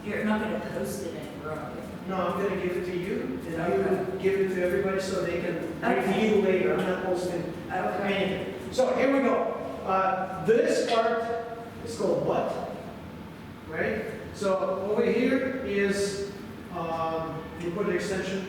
You're not gonna post it anywhere, are you? No, I'm gonna give it to you, and I Okay. will give it to everybody so they can Okay. review later. I'm not posting Okay. anything. So here we go. This part is called butt, right? So over here is, you put the extension,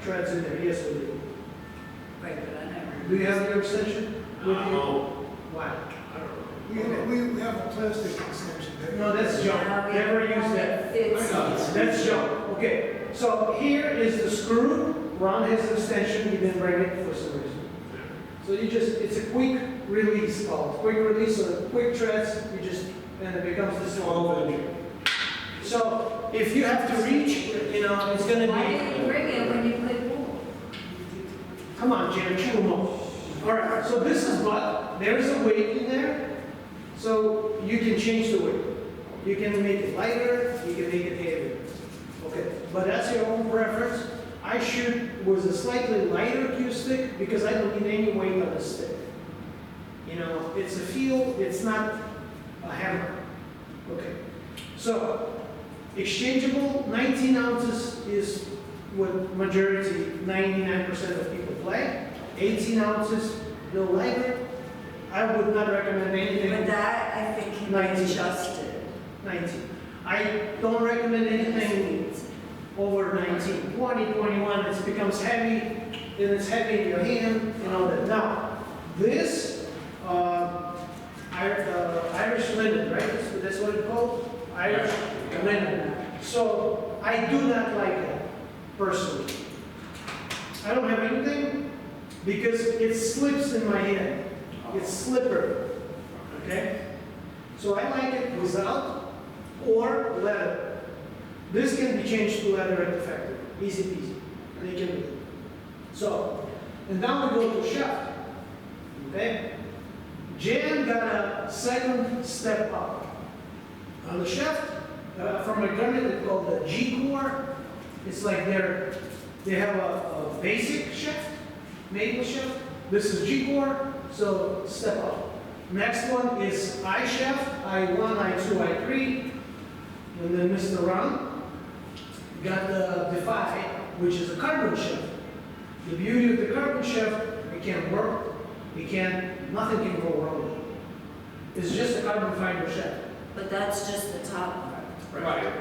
threads in there. Yes, we do. Right, but I never. Do you have your extension with you? No, Why? I don't know. We have a plastic extension there. No, that's junk. No, we Never have use one that. fits. I know. That's junk. Okay, so here is the screw. Ron has an extension, he didn't bring it for some reason. So you just, it's a quick release called. Quick release, so quick threads, you just, and it becomes this long. 12 inch. So if you have to reach, you know, it's gonna Why didn't you be, bring it when you played pool? come on, Jan, chew them up. All right, so this is butt, there's a weight in there, so you can change the weight. You can make it lighter, you can make it heavier. Okay, but that's your own preference. I shoot with a slightly lighter cue stick because I don't need any weight on the stick. You know, it's a feel, it's not a hammer. Okay, so exchangeable, 19 ounces is what majority, 99% of people play. 18 ounces, a little lighter. I would not recommend anything. But that, I think, can be 19. adjusted. 19. I don't recommend anything over 19. 20, 21, it becomes heavy, then it's heavy in your hand, and all that. Now, this, Irish linen, right? That's what it's called? Irish linen. So, I do not like that, personally. I don't have anything, because it slips in my hand. It's slippery, okay? So I like it without or leather. This can be changed to leather at the factory, easy peasy. They can do it. So, and now we go to shaft, okay? Jan got a second step up. On the shaft, from a gunner they call the G-core. It's like they have a basic shaft, maple shaft. This is G-core, so step up. Next one is I shaft, I1, I2, I3. And then Mr. Ron got the Defy, which is a carbon shaft. The beauty of the carbon shaft, it can't work, nothing can go wrong with it. It's just a carbon fiber shaft. But that's just the top part. Right.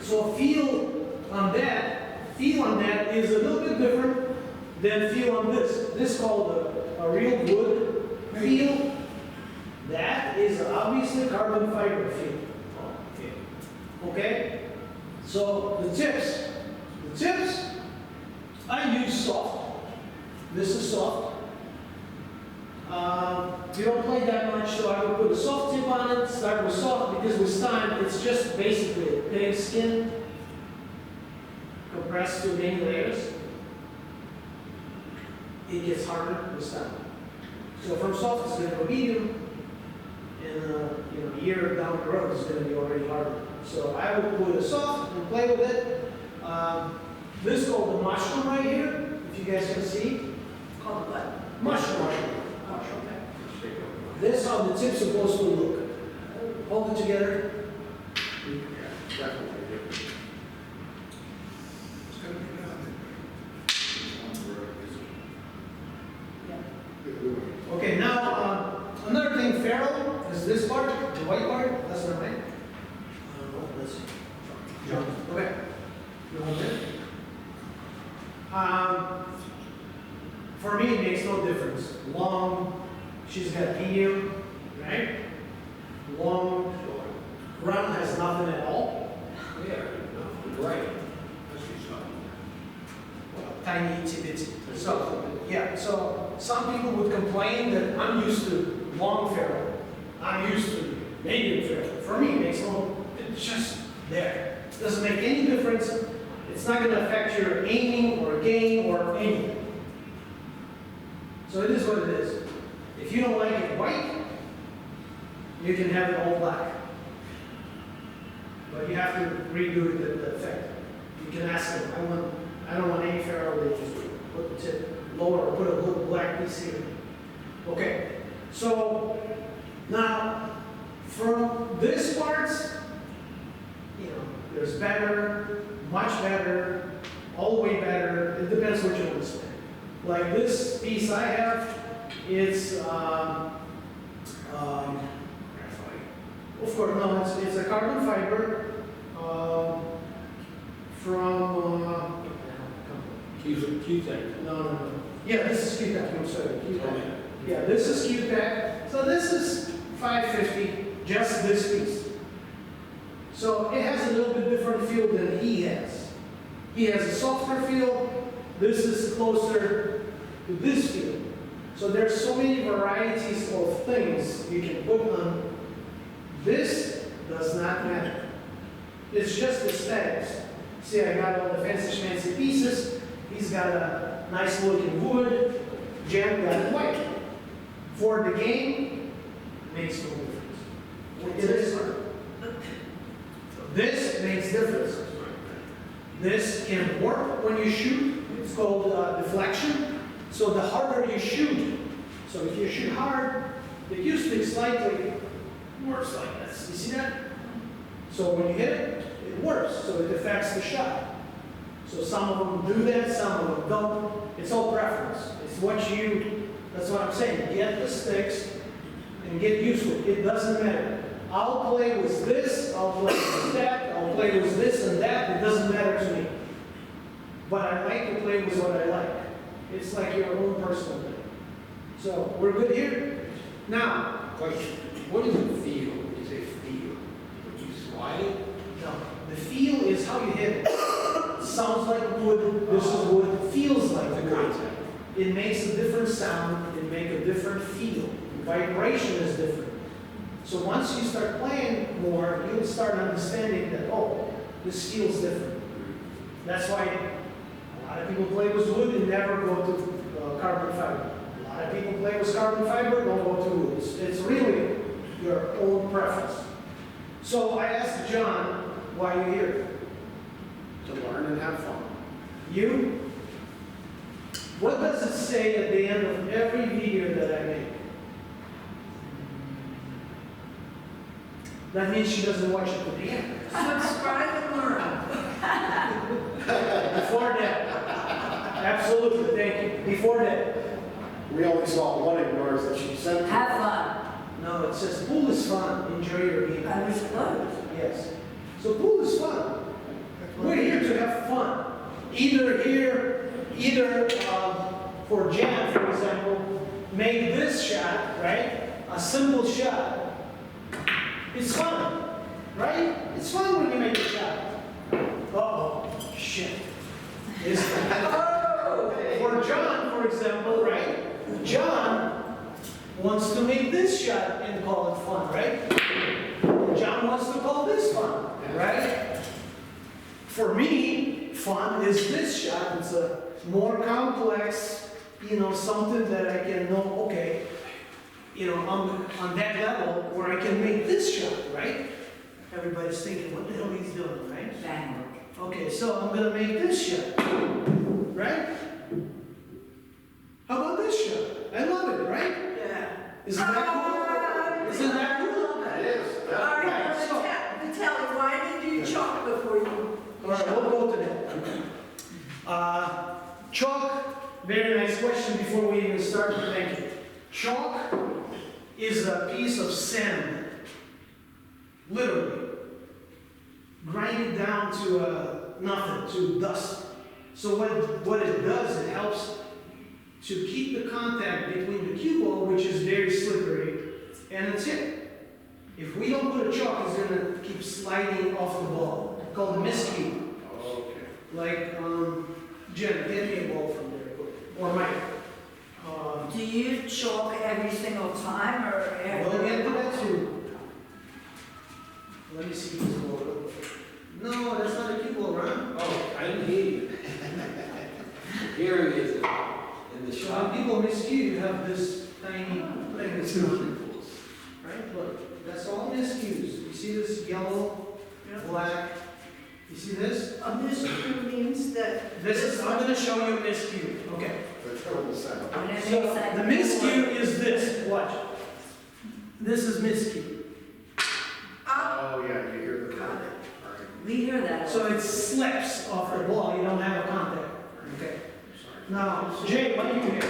So feel on that is a little bit different than feel on this. This is called a real wood feel. That is obviously carbon fiber feel. Okay? So the tips, I use soft. This is soft. You don't play that much, so I would put a soft tip on it, start with soft, because with time, it's just basically a pig skin compressed to many layers. It gets harder with time. So from soft, it's going to go medium, and a year down the road, it's going to be already harder. So I would put a soft and play with it. This is called the mushroom right here, if you guys can see. Called what? Mushroom. This is how the tip's supposed to look. Hold it together. Yeah, definitely different. It's gonna be down Yeah. Okay, now, another thing, ferrule, is this part, the white part, that's not right. Let's see. Okay. You want it? For me, it makes no difference. Long, she's got medium, right? Long, round has nothing at all. Yeah, no, right. I see something. Tiny, itsy bitsy. So, yeah, so some people would complain that I'm used to long ferrule. I'm used to medium ferrule. For me, it makes no, it's just there. It doesn't make any difference. It's not going to affect your aiming or game or anything. So it is what it is. If you don't like it white, you can have it all black. But you have to redo the effect. You can ask them, I don't want any ferrule, they just put the tip lower or put a little black piece here. Okay, so now from this part's, you know, there's better, much better, all the way better. It depends what you want to spend. Like this piece I have, it's, of course, no, it's a carbon fiber from, Q-Tech. no. Yeah, this is Q-Tech, I'm sorry, Q-Tech. Oh, Yeah, this is Q-Tech. So this is $550, just this piece. So it has a little bit different feel than he has. He has a softer feel. This is closer to this feel. So there's so many varieties of things you can put on. This does not matter. It's just aesthetics. See, I got all the fancy pieces. He's got a nice looking wood. Jan got white. For the game, makes no difference. It is. This makes difference. This can work when you shoot. It's called deflection. So the harder you shoot, so if you shoot hard, the cue stick slightly works like this. You see that? So when you hit it, it works. So it affects the shot. So some of them do that, some of them don't. It's all preference. It's what you, that's what I'm saying. Get the sticks and get used to it. It doesn't matter. I'll play with this, I'll play with that, I'll play with this and that. It doesn't matter to me. But I like to play with what I like. It's like your own personal thing. So we're good here? Now, Question, what is a feel? Is a feel? When you slide it? no, the feel is how you hit it. Sounds like wood, this is wood, feels like The wood. concept. It makes a different sound, it makes a different feel. Vibration is different. So once you start playing more, you'll start understanding that, oh, this feels different. That's why a lot of people play with wood and never go to carbon fiber. A lot of people play with carbon fiber, don't go to wood. It's really your own preference. So I asked John, why are you here? To learn and have fun. You? What does it say at the end of every video that I make? That means she doesn't watch it to the end. Subscribe and learn. Before that. Absolutely, thank you. Before that. We only saw one ignores that she sent. Have fun. No, it says pool is fun. Enjoy your game. I was close. Yes. So pool is fun. We're here to have fun. Either for Jan, for example, make this shot, right? A simple shot. It's fun, right? It's fun when you make a shot. Uh-oh, shit. For John, for example, right? John wants to make this shot and call it fun, right? John wants to call this fun, right? For me, fun is this shot. It's a more complex, something that I can know, okay, on that level where I can make this shot, right? Everybody's thinking, what the hell he's doing, right? Bang. Okay, so I'm gonna make this shot, right? How about this shot? I love it, right? Yeah. Isn't that cool? Isn't that cool? It is. All right, So- Vitaly, why did you chalk before you? All right, we'll go to that. Chalk, very nice question before we even start. Thank you. Chalk is a piece of sand, literally. Grind it down to nothing, to dust. So what it does, it helps to keep the contact between the cue ball, which is very slippery, and it's it. If we don't put a chalk, it's gonna keep sliding off the ball, called the miscue. Okay. Like, Jen, get me a ball from there, or Mike. Do you chalk every single time or every? We'll get to that too. Let me see this ball. No, that's not a cue ball, right? Oh, I didn't hear you. Here it is in the So shop. when people miscue, you have this tiny thing that's right? Look, that's all miscues. You see this yellow, black? You see this? A miscue means that. This is, I'm gonna show you a miscue, okay? The terrible sound. When So it makes the miscue is this, watch. This is miscue. We hear that. So it slips off the ball, you don't have a contact. Okay. Now, Jay, what do you hear?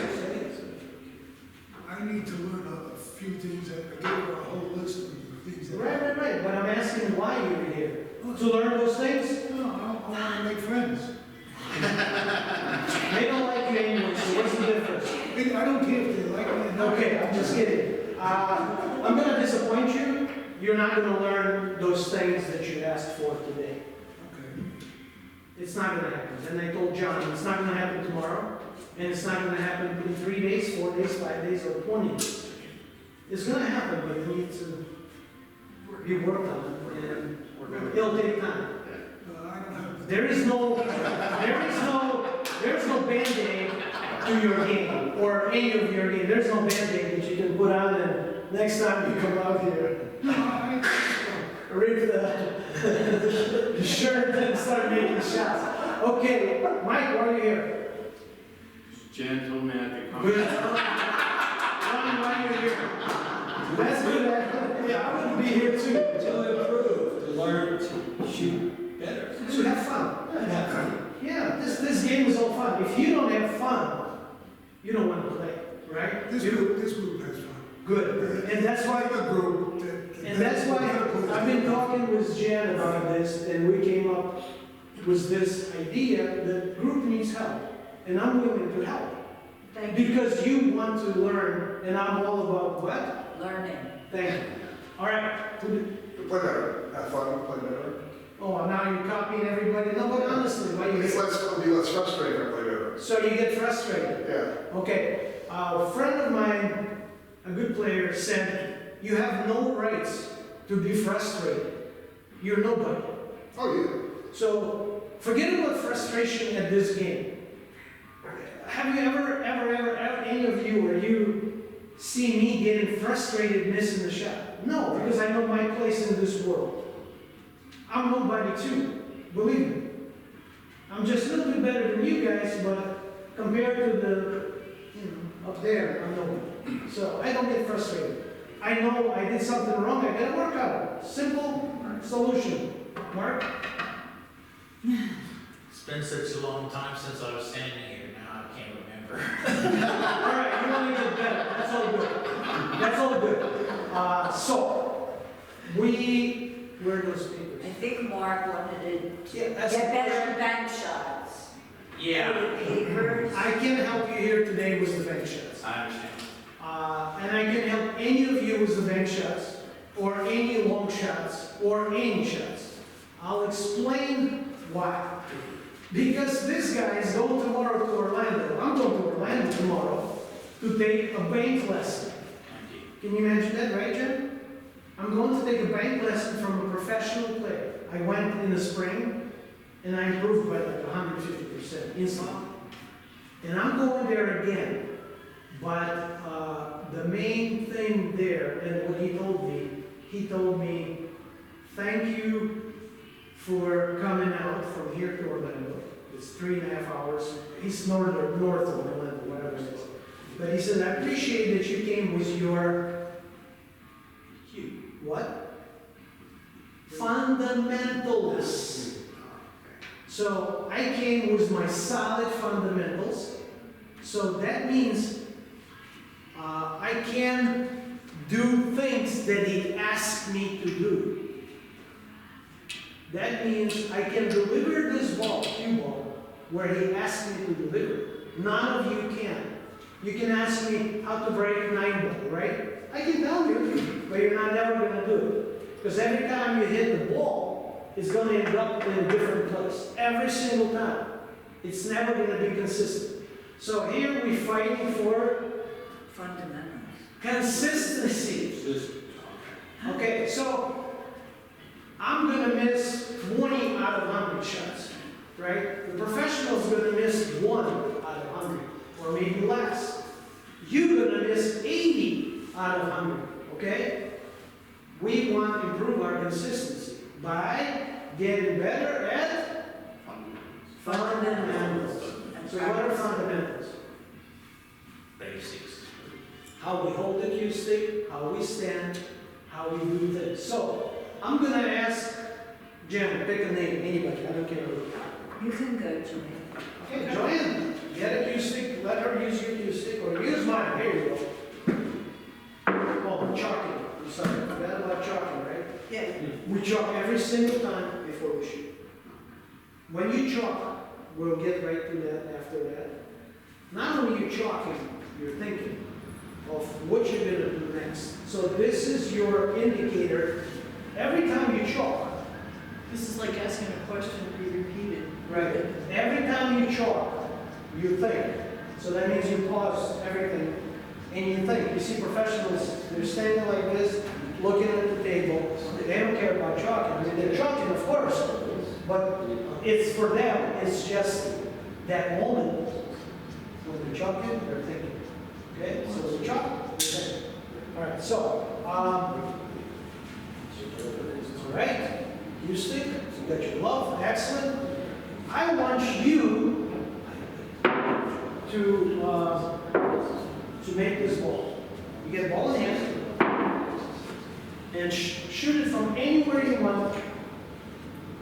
I need to learn a few things, I gave her a whole list of things that. Right, but I'm asking why you're here. To learn those things? No, I want to make friends. They don't like you anyway, so what's the difference? I don't care if they like me or not. Okay, I'm just kidding. I'm gonna disappoint you. You're not gonna learn those things that you asked for today. Okay. It's not gonna happen. And I told John, it's not gonna happen tomorrow, and it's not gonna happen in 3 days, 4 days, 5 days, or 20 days. It's gonna happen, but it needs to be worked on, and it'll take time. I don't have. There is no Band-Aid to your game, or any of your game. There's no Band-Aid that you can put on, and next time you come out here, No, I, rip the shirt and start making shots. Okay, Mike, why are you here? Gentleman at the Good. conference. Ron, why are you here? That's good. Yeah, I wouldn't be here too. To improve, to learn to shoot better. To have fun. Yeah, this game is all fun. If you don't have fun, you don't want to play, right? this group has fun. Good. And that's why. A group that. And that's why I've been talking with Jan about this, and we came up with this idea that group needs help, and I'm willing to help. Thank you. Because you want to learn, and I'm all about what? Learning. Thank you. All right. Play better, have fun, play better. Oh, now you're copying everybody. No, but honestly, why you It's here? less, be less frustrating if I play better. So you get frustrated. Yeah. Okay. A friend of mine, a good player, said, you have no rights to be frustrated. You're nobody. Oh, yeah. So forget about frustration at this game. Have you ever, any of you, or you see me getting frustrated missing the shot? No, because I know my place in this world. I'm nobody too, believe me. I'm just a little bit better than you guys, but compared to the, up there, I'm nobody. So I don't get frustrated. I know I did something wrong, I gotta work out. Simple solution. Mark? It's been such a long time since I was standing here, now I can't remember. All right, you want to get better. That's all good. That's all good. So, where are those papers? I think Mark wanted to Yeah, get that's. better bank shots. Yeah, Papers. I can help you here today with the bank shots. I understand. And I can help any of you with the bank shots, or any long shots, or any shots. I'll explain why. Because this guy is going tomorrow to Orlando. I'm going to Orlando tomorrow to take a bank lesson. Can you imagine that, right, Jim? I'm going to take a bank lesson from a professional player. I went in the spring, and I improved by like 150% instantly. And I'm going there again. But the main thing there, and what he told me, thank you for coming out from here to Orlando. It's 3.5 hours. He's north of Orlando, whatever it is. But he said, I appreciate that you came with your what? Fundamentals. So I came with my solid fundamentals. So that means I can do things that he asked me to do. That means I can deliver this ball, cue ball, where he asked me to deliver. None of you can. You can ask me how to break 9 ball, right? I can tell you, but you're not never going to do it. Because every time you hit the ball, it's going to end up in a different place. Every single time. It's never going to be consistent. So here we're fighting for Fundamentals. consistency. Okay, so I'm going to miss 20 out of 100 shots, right? The professional's going to miss 1 out of 100, or maybe less. You're going to miss 80 out of 100, okay? We want to improve our consistency by getting better at fundamentals. So what are fundamentals? Basics. How we hold the cue stick, how we stand, how we do this. So I'm going to ask Jen, pick a name, anybody, I don't care who. You can go, Jimmy. Okay, Joanne, get a cue stick, let her use your cue stick, or use mine, here you go. Oh, chalking, I'm sorry, forgot about chalking, right? Yeah. We chalk every single time before we shoot. When you chalk, we'll get right to that after that. Not only you chalking, you're thinking of what you're gonna do next. So this is your indicator. Every time you chalk, This is like asking a question to be repeated. right, every time you chalk, you think. So that means you pause everything and you think. You see professionals, they're standing like this, looking at the table. They don't care about chalking. I mean, they're chalking, of course, but it's for them, it's just that moment. When they're chalking, they're thinking. Okay, so we chalk, we think. All right, so, all right, you stick, you got your glove, excellent. I want you to make this ball. You get a ball in hand and shoot it from anywhere you want,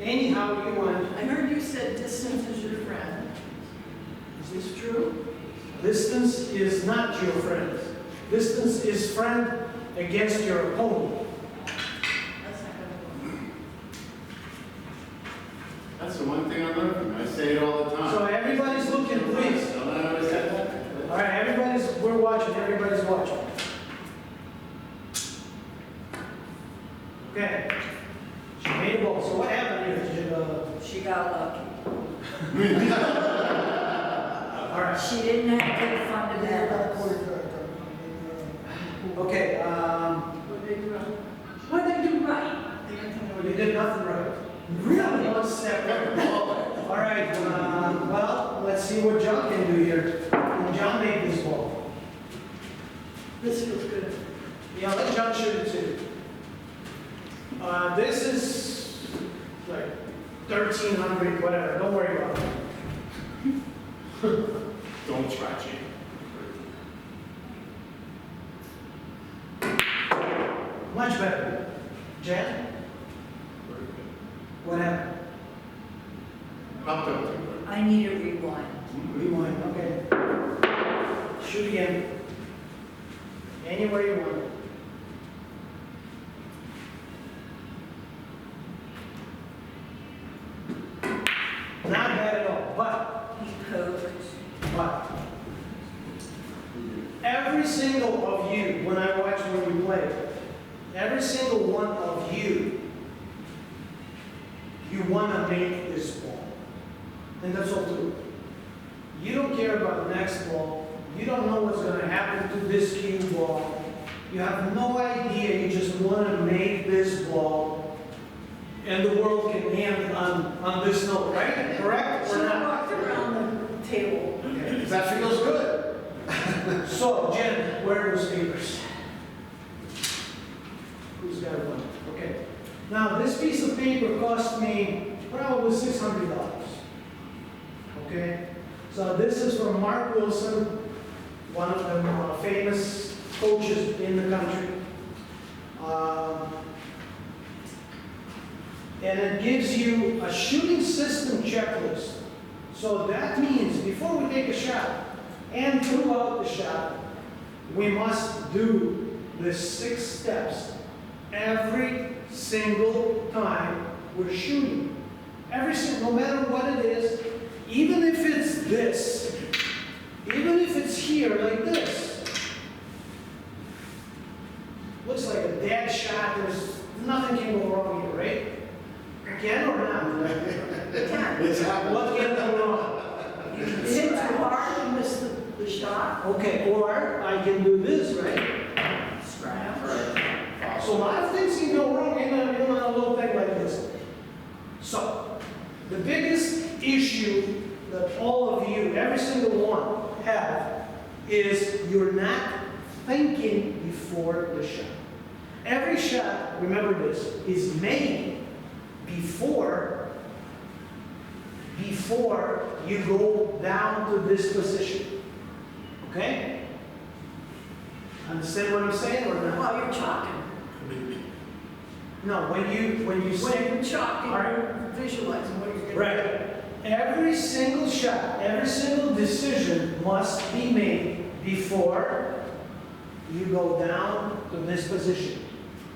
anyhow you want. I heard you said distance is your friend. Is this true? Distance is not your friend. Distance is friend against your opponent. That's not gonna work. That's the one thing I learned from you. I say it all the time. So everybody's looking, please. Don't I always say that? All right, we're watching, everybody's watching. Okay. She made a ball. So what happened here? She got lucky. All right. She didn't have good fundamentals. Okay, What they do wrong? What did they do right? They didn't know you did nothing right. Really? One step right. All right, well, let's see what John can do here. Can John make this ball? This feels good. Yeah, let John shoot it too. This is like 1,300, whatever, don't worry about it. Don't scratch it. Much better. Jan, what happened? Popped up. I need a rewind. Rewind, okay. Shoot again. Anywhere you want. Not bad at all, He poked. but every single of you, when I watch when you play, every single one of you, you want to make this ball. And that's all true. You don't care about the next ball. You don't know what's going to happen to this cue ball. You have no idea. You just want to make this ball. And the world can end on this note, right? Correct So or I not? walked around the table. That feels good. So, Jen, where are those papers? Who's got one? Okay. Now, this piece of paper cost me probably $600. Okay? So this is from Mark Wilson, one of the famous coaches in the country. And it gives you a shooting system checklist. So that means before we take a shot and throughout the shot, we must do the 6 steps every single time we're shooting. Every single, no matter what it is, even if it's this, even if it's here like this. Looks like a dead shot, there's nothing can go wrong here, right? Can or not? It can. It's happening. What can go wrong? You can Hit too scratch. hard and miss the shot. Okay, or I can do this, right? Scratch. So a lot of things can go wrong in a little thing like this. So, the biggest issue that all of you, every single one, have is you're not thinking before the shot. Every shot, remember this, is made before you go down to this position. Okay? Understand what I'm saying or not? Well, you're talking. No, when you say, When you're chalking, All right. you're visualizing what you're gonna do. right, every single shot, every single decision must be made before you go down to this position.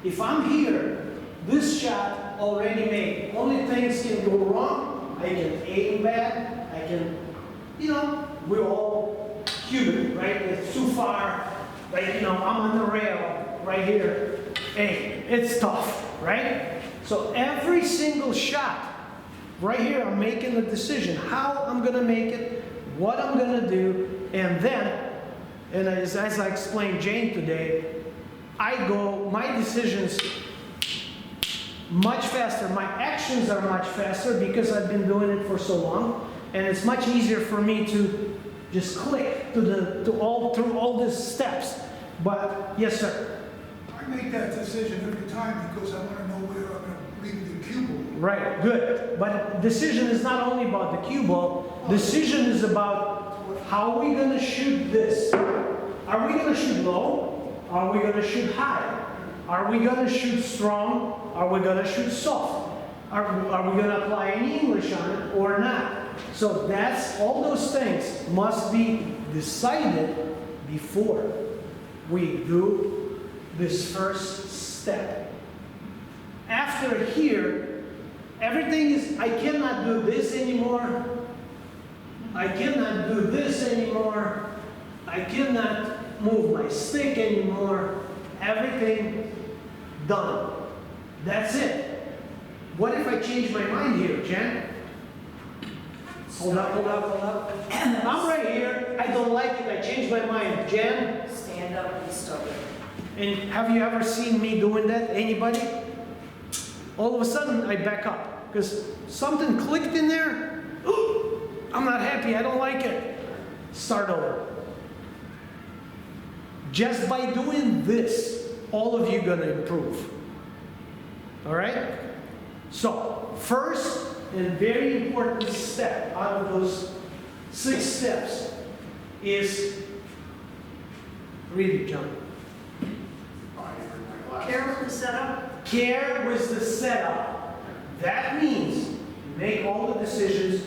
If I'm here, this shot already made, only things can go wrong, I can aim bad, I can, we're all human, right? It's too far, like, I'm on the rail right here. Hey, it's tough, right? So every single shot, right here, I'm making the decision, how I'm gonna make it, what I'm gonna do, and then, and as I explained Jane today, my decisions much faster, my actions are much faster because I've been doing it for so long, and it's much easier for me to just click through all these steps. But, yes, sir. I make that decision every time because I want to know where I'm going to leave the cue ball. Right, good. But decision is not only about the cue ball. Decision is about how are we going to shoot this? Are we going to shoot low? Are we going to shoot high? Are we going to shoot strong? Are we going to shoot soft? Are we going to apply any English on it or not? So all those things must be decided before we do this first step. After here, everything is, I cannot do this anymore. I cannot do this anymore. I cannot move my stick anymore. Everything done. That's it. What if I change my mind here, Jen? Hold up. I'm right here. I don't like it. I changed my mind. Jen? Stand up and stop it. And have you ever seen me doing that? Anybody? All of a sudden, I back up because something clicked in there. I'm not happy. I don't like it. Start over. Just by doing this, all of you are going to improve. All right? So, first and very important step out of those 6 steps is, read it, John. Care with the setup? Care with the setup. That means you make all the decisions